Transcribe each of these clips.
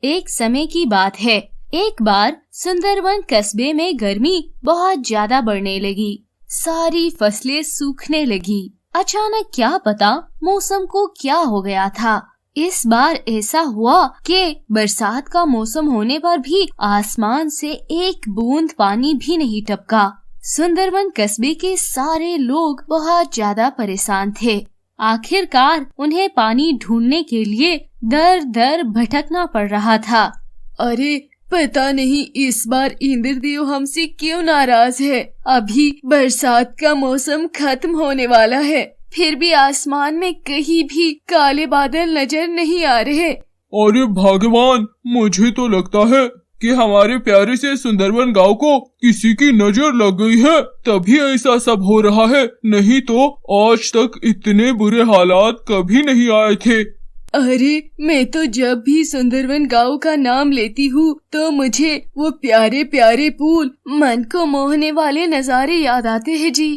एक समय की बात है। एक बार सुंदरवन कस्बे में गर्मी बहुत ज्यादा बढ़ने लगी। सारी फसलें सूखने लगी। अचानक क्या पता मौसम को क्या हो गया था। इस बार ऐसा हुआ कि बरसात का मौसम होने पर भी आसमान से एक बूंद पानी भी नहीं टपका। सुंदरवन कस्बे के सारे लोग बहुत ज्यादा परेशान थे। आखिरकार उन्हें पानी ढूंढने के लिए दर दर भटकना पड़ रहा था। अरे पता नहीं इस बार इंद्रदेव हमसे क्यों नाराज है। अभी बरसात का मौसम खत्म होने वाला है, फिर भी आसमान में कहीं भी काले बादल नजर नहीं आ रहे। अरे भगवान, मुझे तो लगता है कि हमारे प्यारे से सुंदरवन गांव को किसी की नजर लग गई है, तभी ऐसा सब हो रहा है। नहीं तो आज तक इतने बुरे हालात कभी नहीं आए थे। अरे मैं तो जब भी सुंदरवन गांव का नाम लेती हूँ तो मुझे वो प्यारे प्यारे फूल, मन को मोहने वाले नजारे याद आते हैं जी।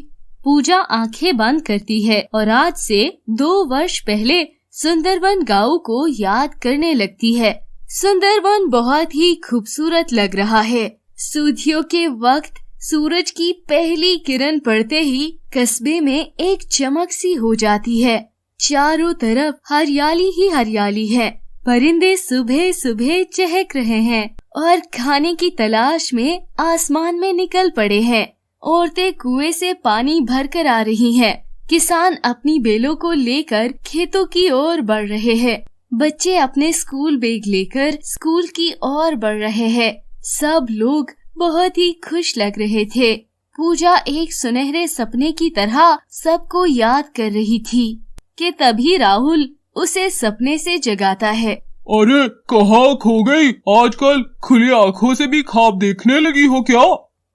पूजा आंखें बंद करती है और आज से 2 वर्ष पहले सुंदरवन गांव को याद करने लगती है। सुंदरवन बहुत ही खूबसूरत लग रहा है। सूर्यों के वक्त सूरज की पहली किरण पड़ते ही कस्बे में एक चमक सी हो जाती है। चारों तरफ हरियाली ही हरियाली है। परिंदे सुबह सुबह चहक रहे हैं और खाने की तलाश में आसमान में निकल पड़े हैं। औरतें कुएं से पानी भर कर आ रही हैं। किसान अपनी बेलों को लेकर खेतों की ओर बढ़ रहे हैं। बच्चे अपने स्कूल बैग लेकर स्कूल की ओर बढ़ रहे हैं। सब लोग बहुत ही खुश लग रहे थे। पूजा एक सुनहरे सपने की तरह सबको याद कर रही थी कि तभी राहुल उसे सपने से जगाता है। अरे कहाँ खो गई? आजकल खुली आँखों से भी ख्वाब देखने लगी हो क्या?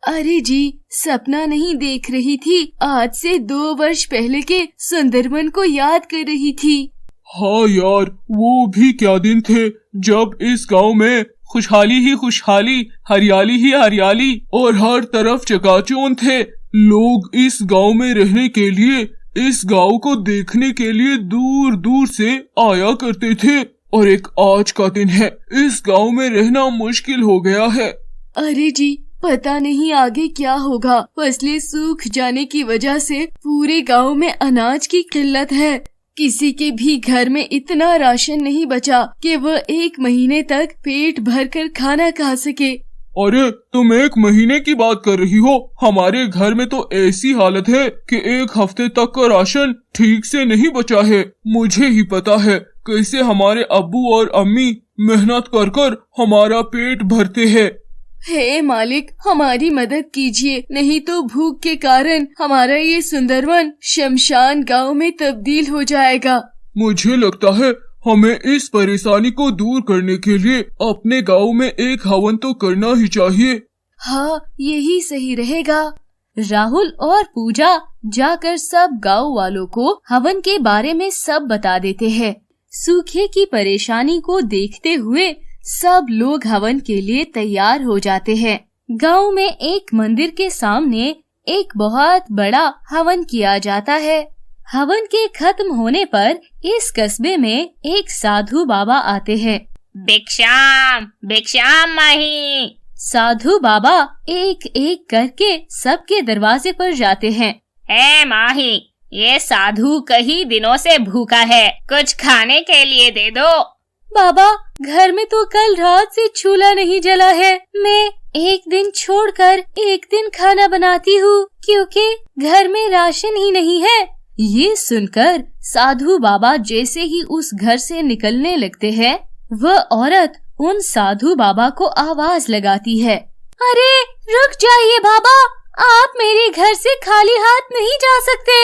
अरे जी, सपना नहीं देख रही थी, आज से 2 वर्ष पहले के सुंदरवन को याद कर रही थी। हाँ यार, वो भी क्या दिन थे जब इस गांव में खुशहाली ही खुशहाली, हरियाली ही हरियाली और हर तरफ चकाचौंध थे। लोग इस गांव में रहने के लिए, इस गांव को देखने के लिए दूर दूर से आया करते थे। और एक आज का दिन है, इस गांव में रहना मुश्किल हो गया है। अरे जी, पता नहीं आगे क्या होगा। फसलें सूख जाने की वजह से पूरे गांव में अनाज की किल्लत है। किसी के भी घर में इतना राशन नहीं बचा कि वह 1 महीने तक पेट भरकर खाना खा सके। अरे तुम 1 महीने की बात कर रही हो? हमारे घर में तो ऐसी हालत है कि 1 हफ्ते तक का राशन ठीक से नहीं बचा है। मुझे ही पता है कैसे हमारे अब्बू और अम्मी मेहनत कर कर हमारा पेट भरते हैं। हे मालिक, हमारी मदद कीजिए, नहीं तो भूख के कारण हमारा ये सुंदरवन शमशान गांव में तब्दील हो जाएगा। मुझे लगता है हमें इस परेशानी को दूर करने के लिए अपने गांव में एक हवन तो करना ही चाहिए। हाँ, यही सही रहेगा। राहुल और पूजा जाकर सब गांव वालों को हवन के बारे में सब बता देते हैं। सूखे की परेशानी को देखते हुए सब लोग हवन के लिए तैयार हो जाते हैं। गांव में एक मंदिर के सामने एक बहुत बड़ा हवन किया जाता है। हवन के खत्म होने पर इस कस्बे में एक साधु बाबा आते हैं। भिक्षाम भिक्षाम माही। साधु बाबा एक एक करके सबके दरवाजे पर जाते हैं। हे माही, ये साधु कई दिनों से भूखा है, कुछ खाने के लिए दे दो। बाबा, घर में तो कल रात से चूल्हा नहीं जला है। मैं एक दिन छोड़कर एक दिन खाना बनाती हूँ क्योंकि घर में राशन ही नहीं है। ये सुनकर साधु बाबा जैसे ही उस घर से निकलने लगते हैं, वह औरत उन साधु बाबा को आवाज लगाती है। अरे रुक जाइए बाबा, आप मेरे घर से खाली हाथ नहीं जा सकते।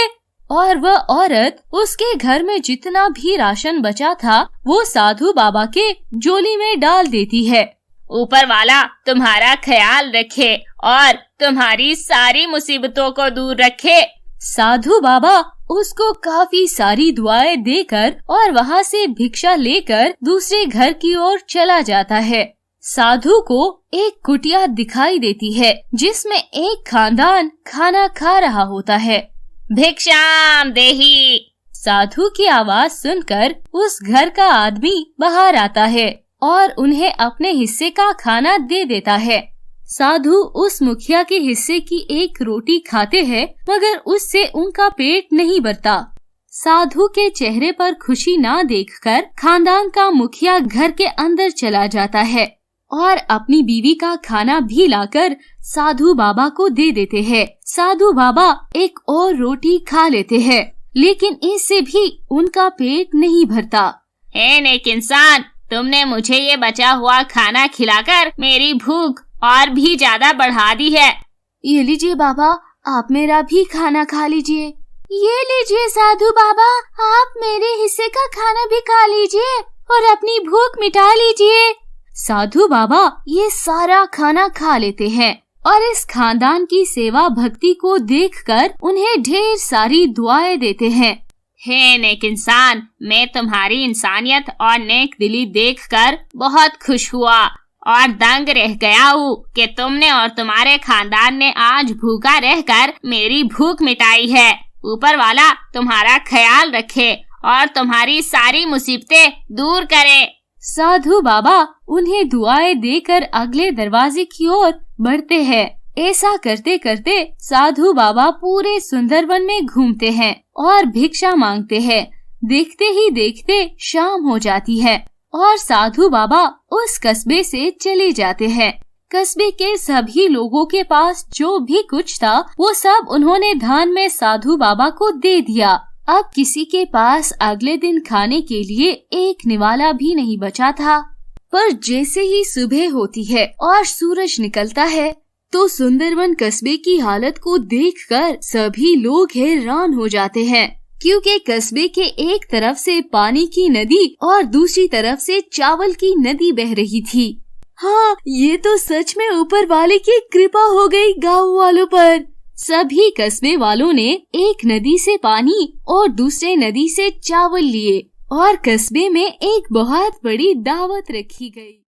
और वह औरत उसके घर में जितना भी राशन बचा था वो साधु बाबा के झोली में डाल देती है। ऊपर वाला तुम्हारा ख्याल रखे और तुम्हारी सारी मुसीबतों को दूर रखे। साधु बाबा उसको काफी सारी दुआएं देकर और वहाँ से भिक्षा लेकर दूसरे घर की ओर चला जाता है। साधु को एक कुटिया दिखाई देती है जिसमें एक खानदान खाना खा रहा होता है। भिक्षाम देही। साधु की आवाज सुनकर उस घर का आदमी बाहर आता है और उन्हें अपने हिस्से का खाना दे देता है। साधु उस मुखिया के हिस्से की एक रोटी खाते हैं, मगर उससे उनका पेट नहीं भरता। साधु के चेहरे पर खुशी ना देखकर खानदान का मुखिया घर के अंदर चला जाता है और अपनी बीवी का खाना भी लाकर साधु बाबा को दे देते हैं। साधु बाबा एक और रोटी खा लेते हैं, लेकिन इससे भी उनका पेट नहीं भरता। हे नेक इंसान, तुमने मुझे ये बचा हुआ खाना खिलाकर मेरी भूख और भी ज्यादा बढ़ा दी है। ये लीजिए बाबा, आप मेरा भी खाना खा लीजिए। ये लीजिए साधु बाबा, आप मेरे हिस्से का खाना भी खा लीजिए और अपनी भूख मिटा लीजिए। साधु बाबा ये सारा खाना खा लेते हैं और इस खानदान की सेवा भक्ति को देखकर उन्हें ढेर सारी दुआएं देते हैं। हे नेक इंसान, मैं तुम्हारी इंसानियत और नेक दिली देखकर बहुत खुश हुआ और दंग रह गया हूँ कि तुमने और तुम्हारे खानदान ने आज भूखा रहकर मेरी भूख मिटाई है। ऊपर वाला तुम्हारा ख्याल रखे और तुम्हारी सारी मुसीबतें दूर करे। साधु बाबा उन्हें दुआएं देकर अगले दरवाजे की ओर बढ़ते हैं। ऐसा करते करते साधु बाबा पूरे सुंदरवन में घूमते हैं और भिक्षा मांगते हैं। देखते ही देखते शाम हो जाती है और साधु बाबा उस कस्बे से चले जाते हैं। कस्बे के सभी लोगों के पास जो भी कुछ था वो सब उन्होंने दान में साधु बाबा को दे दिया। अब किसी के पास अगले दिन खाने के लिए एक निवाला भी नहीं बचा था। पर जैसे ही सुबह होती है और सूरज निकलता है तो सुंदरवन कस्बे की हालत को देखकर सभी लोग हैरान हो जाते हैं, क्योंकि कस्बे के एक तरफ से पानी की नदी और दूसरी तरफ से चावल की नदी बह रही थी। हाँ, ये तो सच में ऊपर वाले की कृपा हो गई गाँव वालों पर। सभी कस्बे वालों ने एक नदी से पानी और दूसरे नदी से चावल लिए और कस्बे में एक बहुत बड़ी दावत रखी गई।